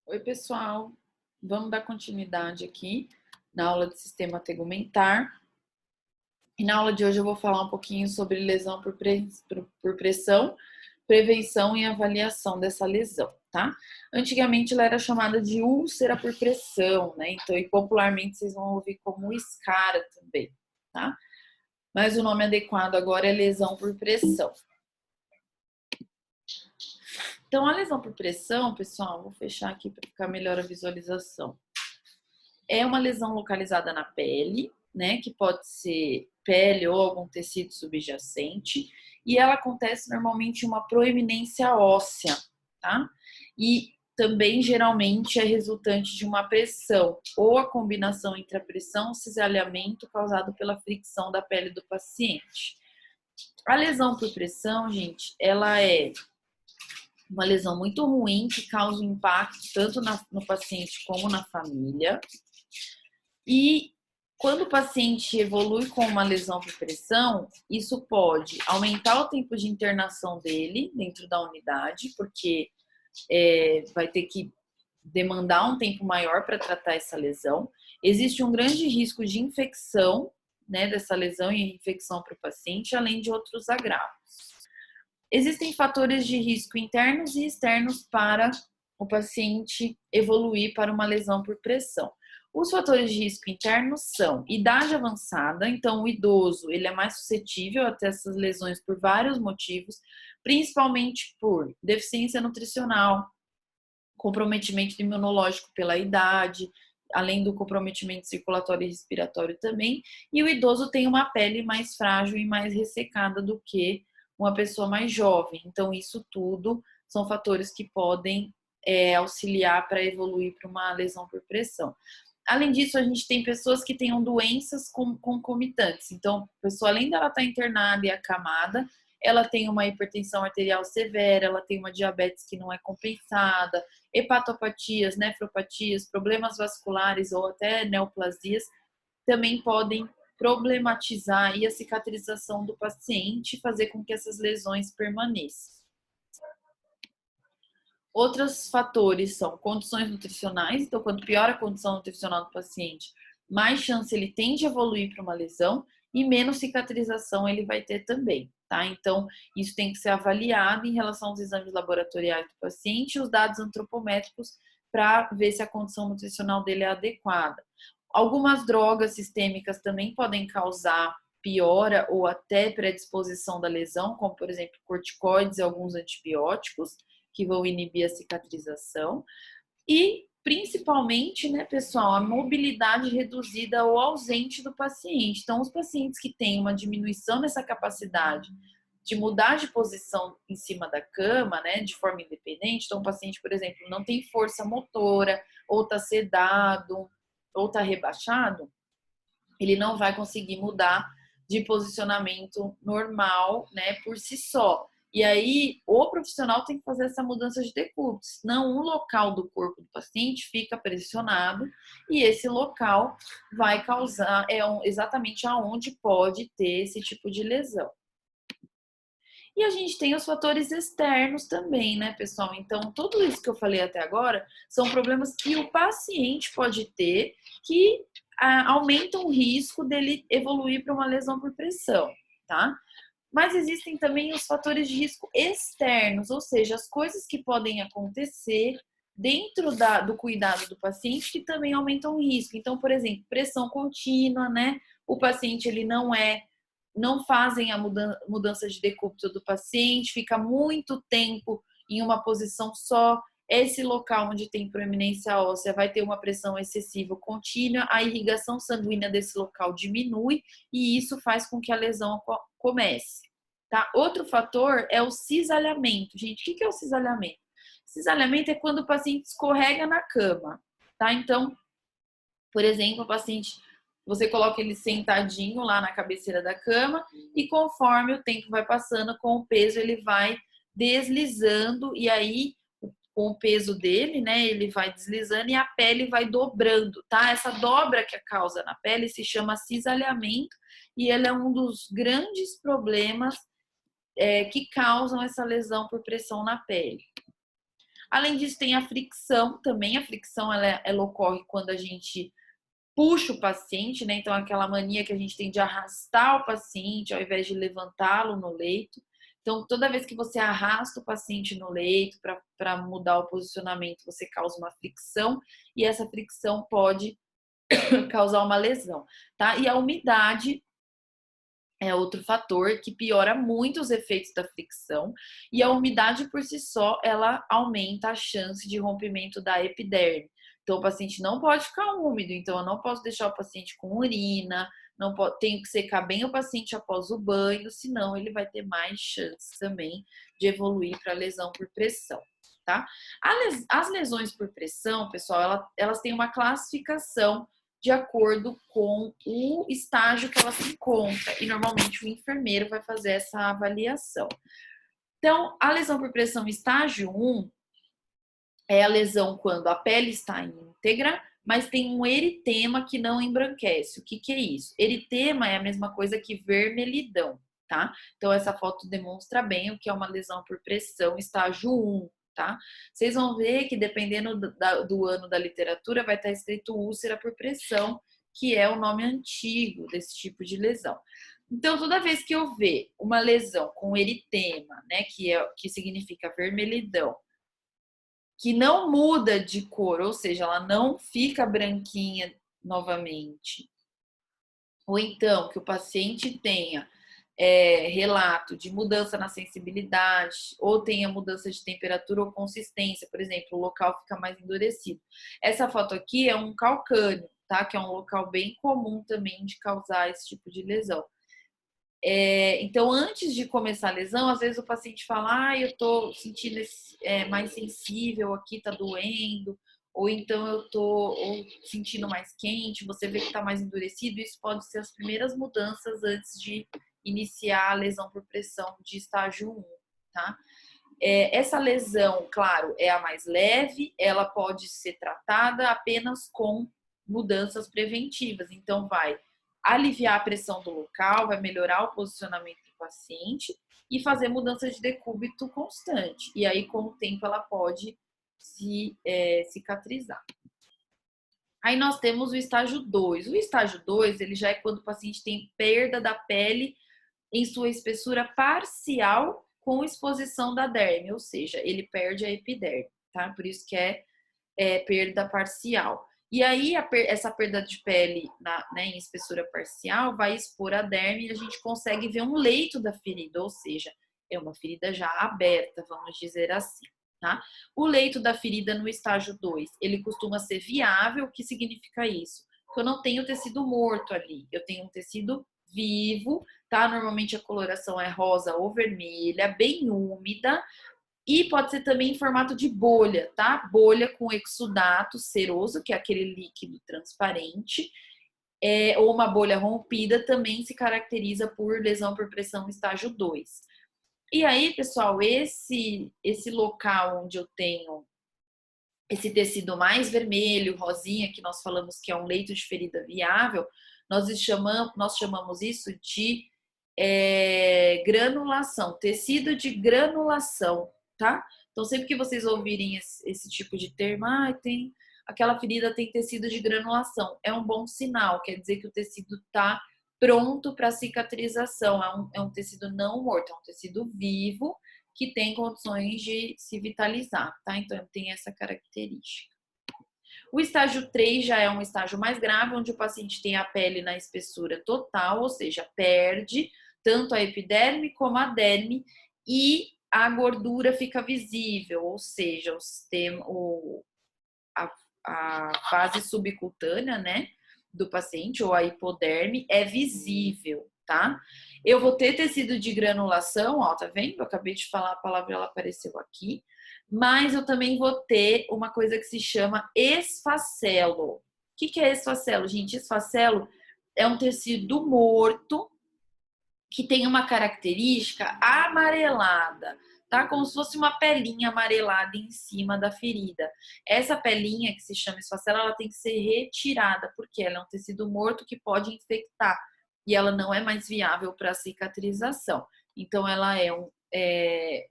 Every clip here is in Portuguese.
Oi, pessoal. Vamos dar continuidade aqui na aula de sistema tegumentar. E na aula de hoje eu vou falar um pouquinho sobre lesão por pressão, prevenção e avaliação dessa lesão, tá? Antigamente ela era chamada de úlcera por pressão, né? Então, e popularmente vocês vão ouvir como escara também, tá? Mas o nome adequado agora é lesão por pressão. Então, a lesão por pressão, pessoal, vou fechar aqui para ficar melhor a visualização. É uma lesão localizada na pele, né? Que pode ser pele ou algum tecido subjacente, e ela acontece normalmente em uma proeminência óssea, tá? E também geralmente é resultante de uma pressão ou a combinação entre a pressão e o cisalhamento causado pela fricção da pele do paciente. A lesão por pressão, gente, ela é uma lesão muito ruim que causa um impacto tanto no paciente como na família. E quando o paciente evolui com uma lesão por pressão, isso pode aumentar o tempo de internação dele dentro da unidade, porque vai ter que demandar um tempo maior para tratar essa lesão. Existe um grande risco de infecção, né, dessa lesão e infecção para o paciente, além de outros agravos. Existem fatores de risco internos e externos para o paciente evoluir para uma lesão por pressão. Os fatores de risco internos são idade avançada, então o idoso ele é mais suscetível a ter essas lesões por vários motivos, principalmente por deficiência nutricional, comprometimento imunológico pela idade, além do comprometimento circulatório e respiratório também, e o idoso tem uma pele mais frágil e mais ressecada do que uma pessoa mais jovem. Então, isso tudo são fatores que podem auxiliar para evoluir para uma lesão por pressão. Além disso, a gente tem pessoas que tenham doenças concomitantes. Então, a pessoa, além dela estar internada e acamada, ela tem uma hipertensão arterial severa, ela tem uma diabetes que não é compensada, hepatopatias, nefropatias, problemas vasculares ou até neoplasias também podem problematizar a cicatrização do paciente e fazer com que essas lesões permaneçam. Outros fatores são condições nutricionais, então quanto pior a condição nutricional do paciente, mais chance ele tem de evoluir para uma lesão e menos cicatrização ele vai ter também, tá? Então, isso tem que ser avaliado em relação aos exames laboratoriais do paciente e os dados antropométricos para ver se a condição nutricional dele é adequada. Algumas drogas sistêmicas também podem causar piora ou até predisposição da lesão, como por exemplo corticoides e alguns antibióticos que vão inibir a cicatrização. E, principalmente, né, pessoal, a mobilidade reduzida ou ausente do paciente. Então, os pacientes que têm uma diminuição nessa capacidade de mudar de posição em cima da cama, né, de forma independente. Então, o paciente, por exemplo, não tem força motora, ou está sedado, ou está rebaixado, ele não vai conseguir mudar de posicionamento normal, né, por si só. E aí, o profissional tem que fazer essa mudança de decúbito, senão um local do corpo do paciente fica pressionado e esse local vai causar, exatamente aonde pode ter esse tipo de lesão. E a gente tem os fatores externos também, né, pessoal? Então, tudo isso que eu falei até agora são problemas que o paciente pode ter que aumentam o risco dele evoluir para uma lesão por pressão, tá? Mas existem também os fatores de risco externos, ou seja, as coisas que podem acontecer dentro do cuidado do paciente que também aumentam o risco. Então, por exemplo, pressão contínua, né? O paciente ele não fazem a mudança de decúbito do paciente, fica muito tempo em uma posição só. Esse local onde tem proeminência óssea vai ter uma pressão excessiva contínua, a irrigação sanguínea desse local diminui e isso faz com que a lesão comece. Tá? Outro fator é o cisalhamento. Gente, o que é o cisalhamento? Cisalhamento é quando o paciente escorrega na cama. Tá? Então, por exemplo, o paciente, você coloca ele sentadinho lá na cabeceira da cama e conforme o tempo vai passando, com o peso ele vai deslizando e aí com o peso dele, né, ele vai deslizando e a pele vai dobrando, tá? Essa dobra que causa na pele se chama cisalhamento e ele é um dos grandes problemas que causam essa lesão por pressão na pele. Além disso, tem a fricção também. A fricção ela ocorre quando a gente puxa o paciente, né? Então, aquela mania que a gente tem de arrastar o paciente ao invés de levantá-lo no leito. Então, toda vez que você arrasta o paciente no leito para mudar o posicionamento, você causa uma fricção e essa fricção pode causar uma lesão, tá? E a umidade é outro fator que piora muito os efeitos da fricção e a umidade por si só, ela aumenta a chance de rompimento da epiderme. Então, o paciente não pode ficar úmido, então eu não posso deixar o paciente com urina, não pode, tenho que secar bem o paciente após o banho, senão ele vai ter mais chances também de evoluir para lesão por pressão, tá? As lesões por pressão, pessoal, elas têm uma classificação de acordo com o estágio que ela se encontra. E normalmente o enfermeiro vai fazer essa avaliação. Então, a lesão por pressão estágio 1 é a lesão quando a pele está íntegra, mas tem um eritema que não embranquece. O que é isso? Eritema é a mesma coisa que vermelhidão, tá? Então, essa foto demonstra bem o que é uma lesão por pressão estágio 1. Tá? Vocês vão ver que dependendo do ano da literatura vai estar escrito úlcera por pressão, que é o nome antigo desse tipo de lesão. Então, toda vez que eu ver uma lesão com eritema, né, que significa vermelhidão, que não muda de cor, ou seja, ela não fica branquinha novamente, ou então que o paciente tenha relato de mudança na sensibilidade, ou tenha mudança de temperatura ou consistência, por exemplo, o local fica mais endurecido. Essa foto aqui é um calcânio, tá? Que é um local bem comum também de causar esse tipo de lesão. Então, antes de começar a lesão, às vezes o paciente fala, eu tô sentindo mais sensível aqui, tá doendo, ou então eu tô sentindo mais quente, você vê que tá mais endurecido, isso pode ser as primeiras mudanças antes de iniciar a lesão por pressão de estágio 1, tá? Essa lesão, claro, é a mais leve, ela pode ser tratada apenas com mudanças preventivas. Então, vai aliviar a pressão do local, vai melhorar o posicionamento do paciente e fazer mudança de decúbito constante. E aí, com o tempo, ela pode cicatrizar. Aí nós temos o estágio 2. O estágio 2, ele já é quando o paciente tem perda da pele em sua espessura parcial com exposição da derme, ou seja, ele perde a epiderme, tá? Por isso que é perda parcial. E aí, essa perda de pele em espessura parcial vai expor a derme e a gente consegue ver um leito da ferida, ou seja, é uma ferida já aberta, vamos dizer assim, tá? O leito da ferida no estágio 2, ele costuma ser viável. O que significa isso? Que eu não tenho tecido morto ali, eu tenho um tecido vivo, tá? Normalmente a coloração é rosa ou vermelha, bem úmida, e pode ser também em formato de bolha, tá? Bolha com exudato seroso, que é aquele líquido transparente, ou uma bolha rompida, também se caracteriza por lesão por pressão estágio 2. E aí, pessoal, esse local onde eu tenho esse tecido mais vermelho, rosinha, que nós falamos que é um leito de ferida viável, nós chamamos isso de granulação, tecido de granulação, tá? Então, sempre que vocês ouvirem esse tipo de termo, aquela ferida tem tecido de granulação, é um bom sinal, quer dizer que o tecido está pronto para cicatrização, é um tecido não morto, é um tecido vivo que tem condições de se vitalizar, tá? Então, tem essa característica. O estágio 3 já é um estágio mais grave, onde o paciente tem a pele na espessura total, ou seja, perde tanto a epiderme como a derme e a gordura fica visível, ou seja, a fase subcutânea, né, do paciente, ou a hipoderme, é visível, tá? Eu vou ter tecido de granulação, ó, tá vendo? Eu acabei de falar a palavra, ela apareceu aqui. Mas eu também vou ter uma coisa que se chama esfacelo. O que é esfacelo, gente? Esfacelo é um tecido morto que tem uma característica amarelada, tá? Como se fosse uma pelinha amarelada em cima da ferida. Essa pelinha, que se chama esfacelo, ela tem que ser retirada, porque ela é um tecido morto que pode infectar e ela não é mais viável para cicatrização. Então, ela é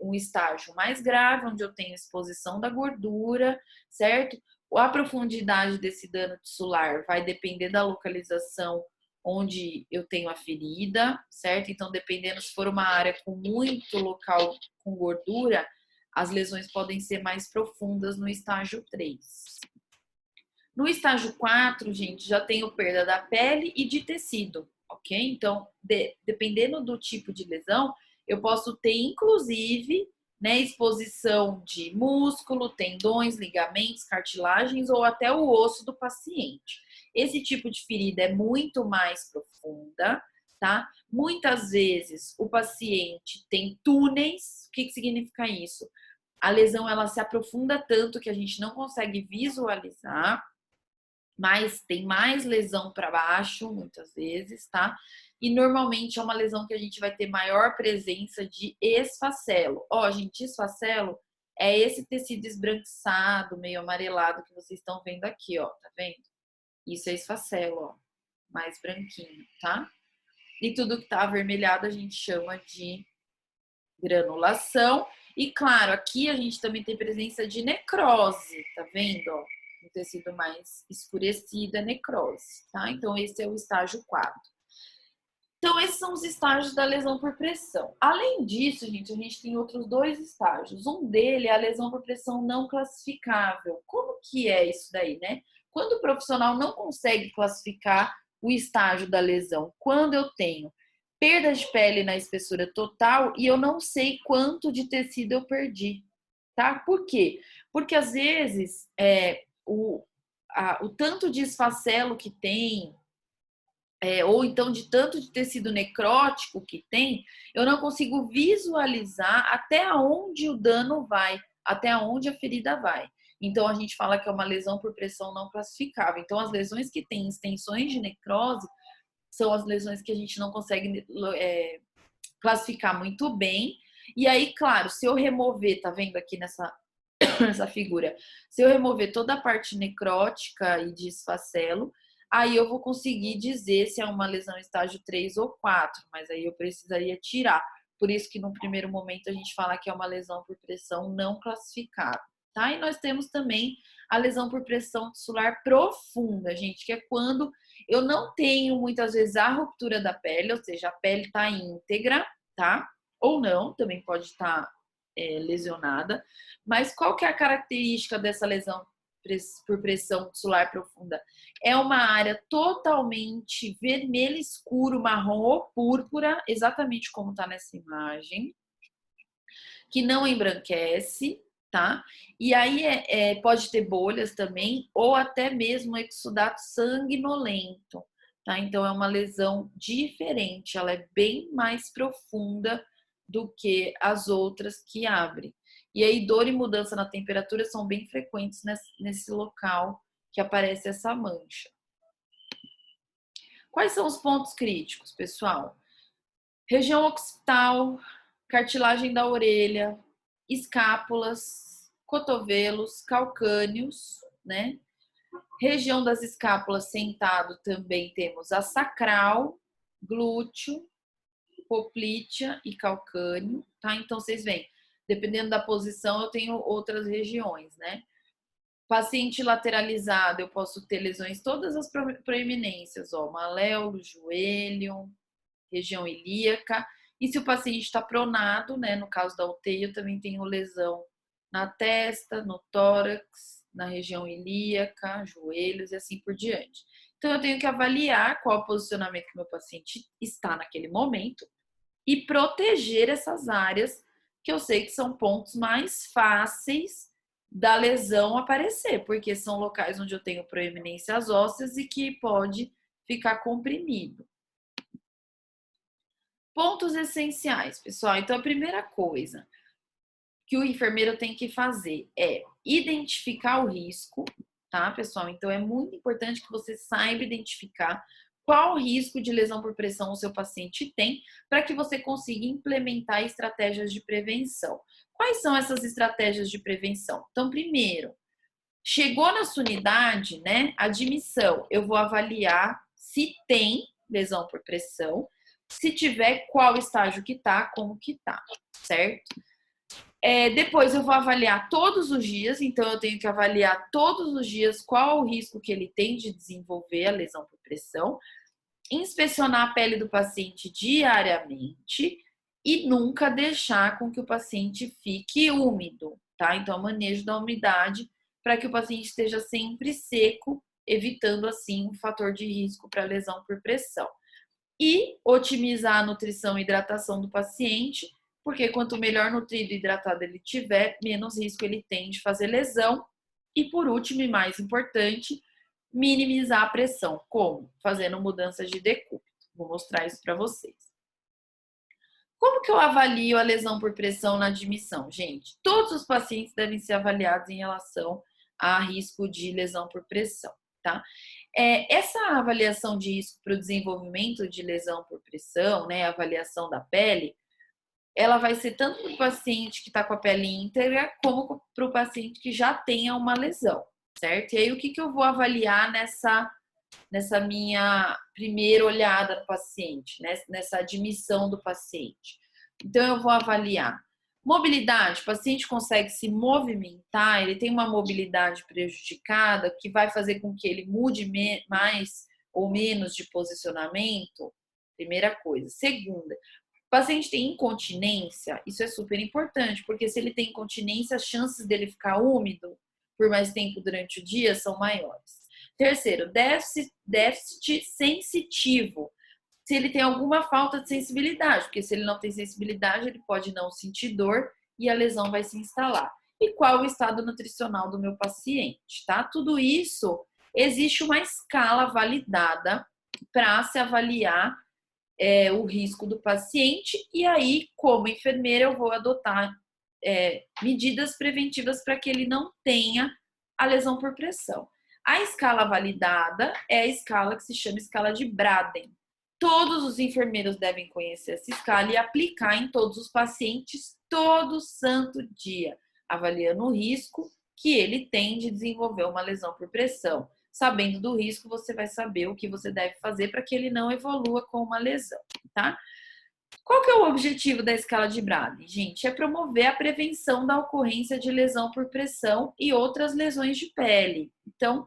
um estágio mais grave, onde eu tenho exposição da gordura, certo? A profundidade desse dano tissular vai depender da localização onde eu tenho a ferida, certo? Então, dependendo se for uma área com muito local com gordura, as lesões podem ser mais profundas no estágio 3. No estágio 4, gente, já tenho perda da pele e de tecido, ok? Então, dependendo do tipo de lesão, eu posso ter, inclusive, né, exposição de músculo, tendões, ligamentos, cartilagens ou até o osso do paciente. Esse tipo de ferida é muito mais profunda, tá? Muitas vezes o paciente tem túneis. O que significa isso? A lesão ela se aprofunda tanto que a gente não consegue visualizar, mas tem mais lesão para baixo, muitas vezes, tá? E normalmente é uma lesão que a gente vai ter maior presença de esfacelo. Ó, gente, esfacelo é esse tecido esbranquiçado, meio amarelado que vocês estão vendo aqui, ó, tá vendo? Isso é esfacelo, ó, mais branquinho, tá? E tudo que tá avermelhado a gente chama de granulação. E claro, aqui a gente também tem presença de necrose, tá vendo, ó? Um tecido mais escurecido é necrose, tá? Então, esse é o estágio 4. Então, esses são os estágios da lesão por pressão. Além disso, gente, a gente tem outros 2 estágios. Um dele é a lesão por pressão não classificável. Como que é isso daí, né? Quando o profissional não consegue classificar o estágio da lesão, quando eu tenho perda de pele na espessura total e eu não sei quanto de tecido eu perdi, tá? Por quê? Porque às vezes o tanto de esfacelo que tem, ou então de tanto de tecido necrótico que tem, eu não consigo visualizar até onde o dano vai, até onde a ferida vai. Então, a gente fala que é uma lesão por pressão não classificável. Então, as lesões que têm extensões de necrose são as lesões que a gente não consegue classificar muito bem. E aí, claro, se eu remover, tá vendo aqui nessa figura, se eu remover toda a parte necrótica e de esfacelo, aí eu vou conseguir dizer se é uma lesão estágio 3 ou 4, mas aí eu precisaria tirar. Por isso que no primeiro momento a gente fala que é uma lesão por pressão não classificada, tá? E nós temos também a lesão por pressão tissular profunda, gente, que é quando eu não tenho muitas vezes a ruptura da pele, ou seja, a pele tá íntegra, tá? Ou não, também pode estar lesionada. Mas qual que é a característica dessa lesão por pressão tissular profunda? É uma área totalmente vermelho escuro, marrom ou púrpura, exatamente como está nessa imagem, que não embranquece, tá? E aí pode ter bolhas também, ou até mesmo exudato sanguinolento, tá? Então é uma lesão diferente, ela é bem mais profunda do que as outras que abrem. E aí dor e mudança na temperatura são bem frequentes nesse local que aparece essa mancha. Quais são os pontos críticos, pessoal? Região occipital, cartilagem da orelha, escápulas, cotovelos, calcâneos, né? Região das escápulas sentado também temos a sacral, glúteo, poplítea e calcâneo, tá? Então vocês veem, dependendo da posição eu tenho outras regiões, né? Paciente lateralizado, eu posso ter lesões, todas as proeminências, ó, maléolo, joelho, região ilíaca. E se o paciente está pronado, né, no caso da UTI, eu também tenho lesão na testa, no tórax, na região ilíaca, joelhos e assim por diante. Então, eu tenho que avaliar qual o posicionamento que meu paciente está naquele momento e proteger essas áreas que eu sei que são pontos mais fáceis da lesão aparecer, porque são locais onde eu tenho proeminências ósseas e que pode ficar comprimido. Pontos essenciais, pessoal. Então, a primeira coisa que o enfermeiro tem que fazer é identificar o risco, tá, pessoal? Então, é muito importante que você saiba identificar qual o risco de lesão por pressão o seu paciente tem, para que você consiga implementar estratégias de prevenção. Quais são essas estratégias de prevenção? Então, primeiro, chegou na sua unidade, né, admissão, eu vou avaliar se tem lesão por pressão. Se tiver, qual estágio que tá, como que tá, certo? Depois eu vou avaliar todos os dias, então eu tenho que avaliar todos os dias qual o risco que ele tem de desenvolver a lesão por pressão, inspecionar a pele do paciente diariamente e nunca deixar com que o paciente fique úmido, tá? Então, manejo da umidade para que o paciente esteja sempre seco, evitando assim um fator de risco para lesão por pressão. E otimizar a nutrição e hidratação do paciente, porque quanto melhor nutrido e hidratado ele tiver, menos risco ele tem de fazer lesão. E por último e mais importante, minimizar a pressão. Como? Fazendo mudanças de decúbito. Vou mostrar isso para vocês. Como que eu avalio a lesão por pressão na admissão? Gente, todos os pacientes devem ser avaliados em relação a risco de lesão por pressão, tá? Essa avaliação de risco para o desenvolvimento de lesão por pressão, né, a avaliação da pele, ela vai ser tanto para o paciente que está com a pele íntegra, como para o paciente que já tenha uma lesão, certo? E aí, o que eu vou avaliar nessa minha primeira olhada no paciente, né? Nessa admissão do paciente? Então, eu vou avaliar mobilidade. O paciente consegue se movimentar, ele tem uma mobilidade prejudicada, que vai fazer com que ele mude mais ou menos de posicionamento? Primeira coisa. Segunda, o paciente tem incontinência, isso é super importante, porque se ele tem incontinência, as chances dele ficar úmido por mais tempo durante o dia são maiores. Terceiro, déficit sensitivo. Se ele tem alguma falta de sensibilidade, porque se ele não tem sensibilidade, ele pode não sentir dor e a lesão vai se instalar. E qual o estado nutricional do meu paciente, tá? Tudo isso, existe uma escala validada para se avaliar o risco do paciente, e aí, como enfermeira, eu vou adotar medidas preventivas para que ele não tenha a lesão por pressão. A escala validada é a escala que se chama escala de Braden. Todos os enfermeiros devem conhecer essa escala e aplicar em todos os pacientes todo santo dia, avaliando o risco que ele tem de desenvolver uma lesão por pressão. Sabendo do risco, você vai saber o que você deve fazer para que ele não evolua com uma lesão, tá? Qual que é o objetivo da escala de Braden, gente? É promover a prevenção da ocorrência de lesão por pressão e outras lesões de pele. Então,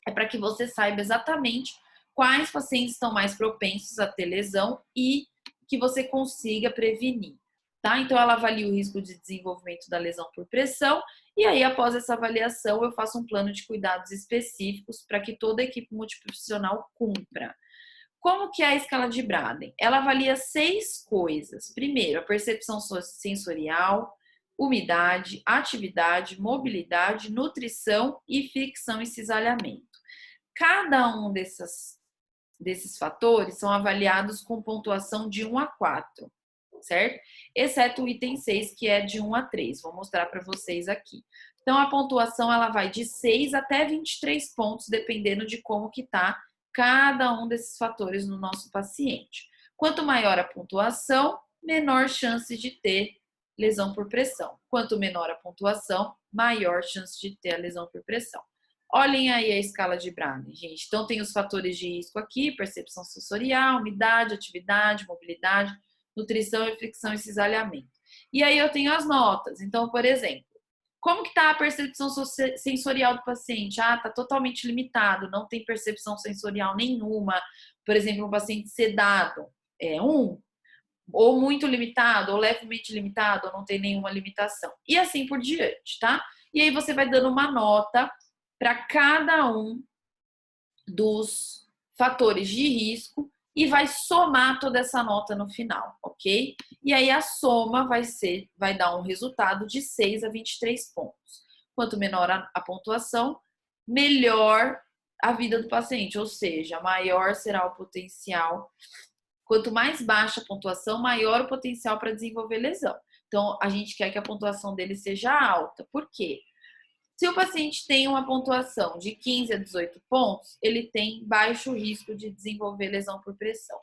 é para que você saiba exatamente quais pacientes estão mais propensos a ter lesão e que você consiga prevenir, tá? Então, ela avalia o risco de desenvolvimento da lesão por pressão e aí, após essa avaliação, eu faço um plano de cuidados específicos para que toda a equipe multiprofissional cumpra. Como que é a escala de Braden? Ela avalia 6 coisas. Primeiro, a percepção sensorial, umidade, atividade, mobilidade, nutrição e fricção e cisalhamento. Cada um desses fatores são avaliados com pontuação de 1 a 4, certo? Exceto o item 6, que é de 1 a 3. Vou mostrar para vocês aqui. Então, a pontuação ela vai de 6 até 23 pontos, dependendo de como que está cada um desses fatores no nosso paciente. Quanto maior a pontuação, menor chance de ter lesão por pressão. Quanto menor a pontuação, maior chance de ter a lesão por pressão. Olhem aí a escala de Braden, gente. Então, tem os fatores de risco aqui: percepção sensorial, umidade, atividade, mobilidade, nutrição, fricção e cisalhamento. E aí eu tenho as notas. Então, por exemplo, como que está a percepção sensorial do paciente? Ah, está totalmente limitado, não tem percepção sensorial nenhuma. Por exemplo, um paciente sedado, 1. Ou muito limitado, ou levemente limitado, ou não tem nenhuma limitação. E assim por diante, tá? E aí você vai dando uma nota para cada um dos fatores de risco e vai somar toda essa nota no final, ok? E aí a soma vai dar um resultado de 6 a 23 pontos. Quanto menor a pontuação, melhor a vida do paciente, ou seja, maior será o potencial. Quanto mais baixa a pontuação, maior o potencial para desenvolver lesão. Então, a gente quer que a pontuação dele seja alta. Por quê? Se o paciente tem uma pontuação de 15 a 18 pontos, ele tem baixo risco de desenvolver lesão por pressão.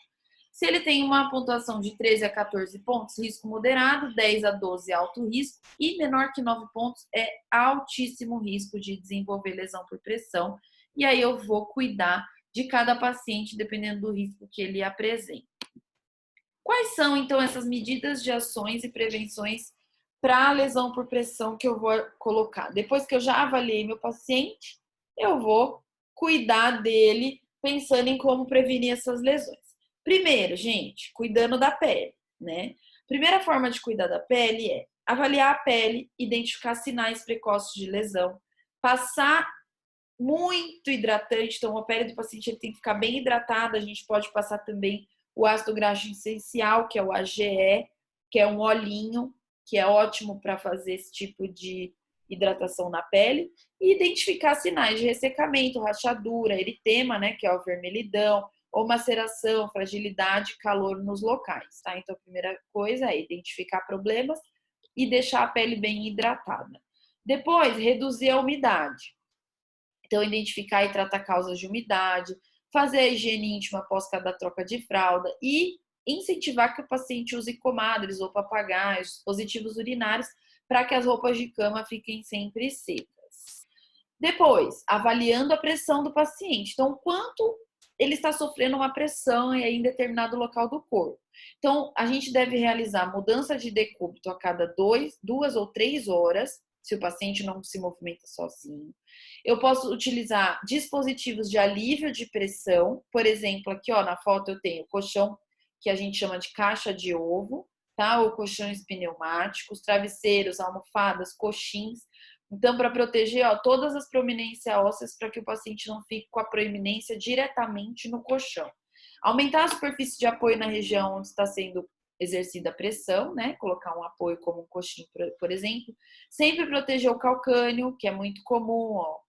Se ele tem uma pontuação de 13 a 14 pontos, risco moderado, 10 a 12 alto risco e menor que 9 pontos é altíssimo risco de desenvolver lesão por pressão. E aí eu vou cuidar de cada paciente dependendo do risco que ele apresenta. Quais são, então, essas medidas de ações e prevenções para a lesão por pressão que eu vou colocar? Depois que eu já avaliei meu paciente, eu vou cuidar dele pensando em como prevenir essas lesões. Primeiro, gente, cuidando da pele, né? Primeira forma de cuidar da pele é avaliar a pele, identificar sinais precoces de lesão, passar muito hidratante, então a pele do paciente ele tem que ficar bem hidratada, a gente pode passar também o ácido graxo essencial, que é o AGE, que é um olhinho, que é ótimo para fazer esse tipo de hidratação na pele, e identificar sinais de ressecamento, rachadura, eritema, né, que é o vermelhidão, ou maceração, fragilidade, calor nos locais, tá? Então a primeira coisa é identificar problemas e deixar a pele bem hidratada. Depois, reduzir a umidade. Então, identificar e tratar causas de umidade, fazer a higiene íntima após cada troca de fralda e incentivar que o paciente use comadres ou papagaios, dispositivos urinários, para que as roupas de cama fiquem sempre secas. Depois, avaliando a pressão do paciente. Então, quanto ele está sofrendo uma pressão em determinado local do corpo. Então, a gente deve realizar mudança de decúbito a cada 2 ou 3 horas, se o paciente não se movimenta sozinho. Eu posso utilizar dispositivos de alívio de pressão, por exemplo, aqui ó, na foto eu tenho o colchão que a gente chama de caixa de ovo, tá? Ou colchões pneumáticos, travesseiros, almofadas, coxins. Então, para proteger ó, todas as proeminências ósseas para que o paciente não fique com a proeminência diretamente no colchão. Aumentar a superfície de apoio na região onde está sendo exercida a pressão, né? Colocar um apoio como um coxinho, por exemplo. Sempre proteger o calcâneo, que é muito comum, ó,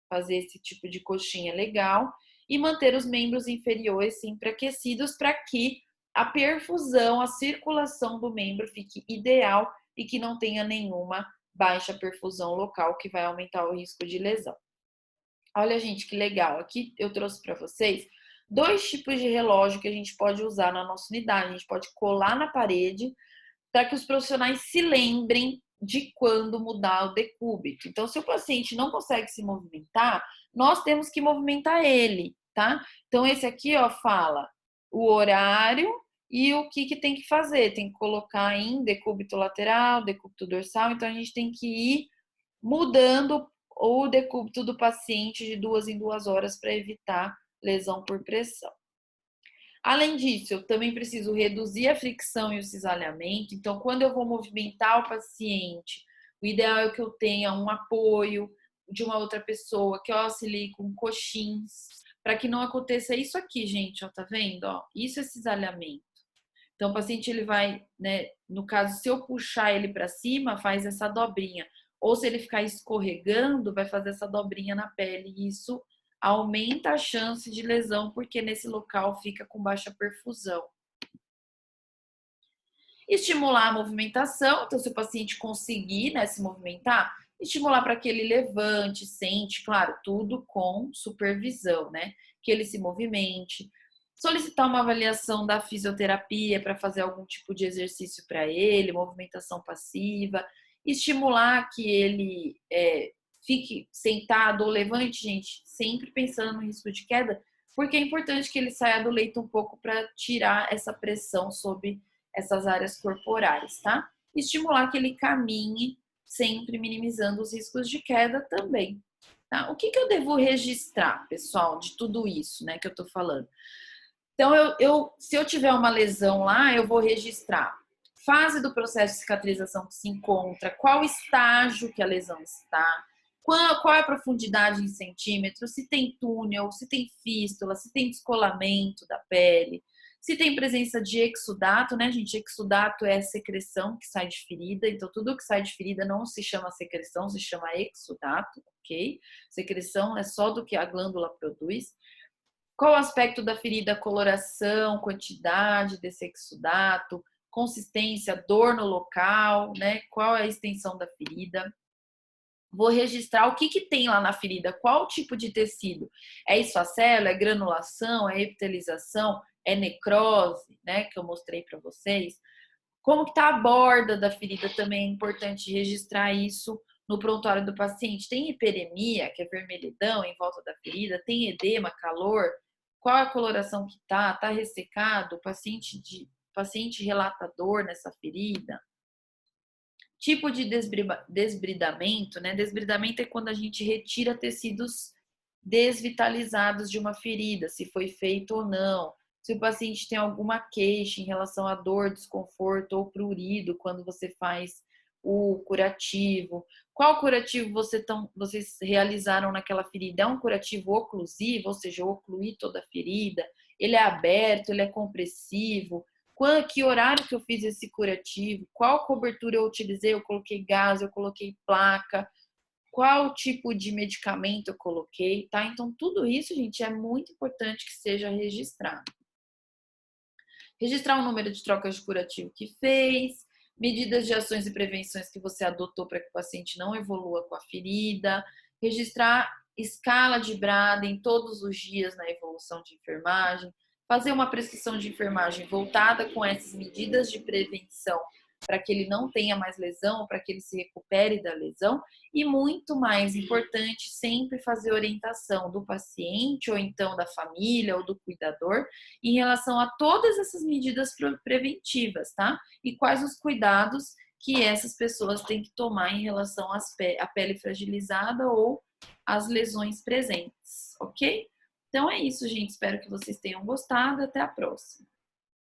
fazer esse tipo de coxinha legal. E manter os membros inferiores sempre aquecidos para que a perfusão, a circulação do membro fique ideal e que não tenha nenhuma baixa perfusão local, que vai aumentar o risco de lesão. Olha, gente, que legal. Aqui eu trouxe para vocês 2 tipos de relógio que a gente pode usar na nossa unidade. A gente pode colar na parede para que os profissionais se lembrem de quando mudar o decúbito. Então, se o paciente não consegue se movimentar, nós temos que movimentar ele, tá? Então, esse aqui, ó, fala o horário e o que tem que fazer. Tem que colocar em decúbito lateral, decúbito dorsal. Então, a gente tem que ir mudando o decúbito do paciente de 2 em 2 horas para evitar lesão por pressão. Além disso, eu também preciso reduzir a fricção e o cisalhamento. Então, quando eu vou movimentar o paciente, o ideal é que eu tenha um apoio de uma outra pessoa, que eu auxilie com coxins, para que não aconteça isso aqui, gente, ó, tá vendo? Ó, isso é cisalhamento. Então, o paciente ele vai, né, no caso, se eu puxar ele para cima, faz essa dobrinha. Ou se ele ficar escorregando, vai fazer essa dobrinha na pele. E isso aumenta a chance de lesão, porque nesse local fica com baixa perfusão. Estimular a movimentação, então se o paciente conseguir, né, se movimentar, estimular para que ele levante, sente, claro, tudo com supervisão, né? Que ele se movimente. Solicitar uma avaliação da fisioterapia para fazer algum tipo de exercício para ele, movimentação passiva. Estimular que ele fique sentado ou levante, gente, sempre pensando no risco de queda, porque é importante que ele saia do leito um pouco para tirar essa pressão sobre essas áreas corporais, tá? Estimular que ele caminhe, sempre minimizando os riscos de queda também, tá? O que eu devo registrar, pessoal, de tudo isso, né, que eu tô falando? Então, se eu tiver uma lesão lá, eu vou registrar fase do processo de cicatrização que se encontra, qual estágio que a lesão está, qual é a profundidade em centímetros, se tem túnel, se tem fístula, se tem descolamento da pele, se tem presença de exudato, né, gente? Exudato é secreção que sai de ferida, então tudo que sai de ferida não se chama secreção, se chama exudato, ok? Secreção é só do que a glândula produz. Qual o aspecto da ferida? Coloração, quantidade desse exudato, consistência, dor no local, né? Qual é a extensão da ferida? Vou registrar o que tem lá na ferida, qual tipo de tecido. É esfacelo, é granulação, é epitelização, é necrose, né? Que eu mostrei para vocês. Como que tá a borda da ferida também é importante registrar isso no prontuário do paciente. Tem hiperemia, que é vermelhidão em volta da ferida, tem edema, calor, qual é a coloração que tá ressecado, o paciente paciente relata dor nessa ferida. Tipo de desbridamento, né? Desbridamento é quando a gente retira tecidos desvitalizados de uma ferida, se foi feito ou não. Se o paciente tem alguma queixa em relação à dor, desconforto ou prurido quando você faz o curativo. Qual curativo vocês realizaram naquela ferida? É um curativo oclusivo, ou seja, eu ocluí toda a ferida? Ele é aberto, ele é compressivo? Que horário que eu fiz esse curativo? Qual cobertura eu utilizei? Eu coloquei gás, eu coloquei placa? Qual tipo de medicamento eu coloquei, tá? Então, tudo isso, gente, é muito importante que seja registrado. Registrar o número de trocas de curativo que fez, medidas de ações e prevenções que você adotou para que o paciente não evolua com a ferida, registrar escala de Braden todos os dias na evolução de enfermagem, fazer uma prescrição de enfermagem voltada com essas medidas de prevenção para que ele não tenha mais lesão, para que ele se recupere da lesão, e muito mais importante, sempre fazer orientação do paciente ou então da família ou do cuidador em relação a todas essas medidas preventivas, tá? E quais os cuidados que essas pessoas têm que tomar em relação à pele fragilizada ou às lesões presentes, ok? Então é isso, gente. Espero que vocês tenham gostado. Até a próxima.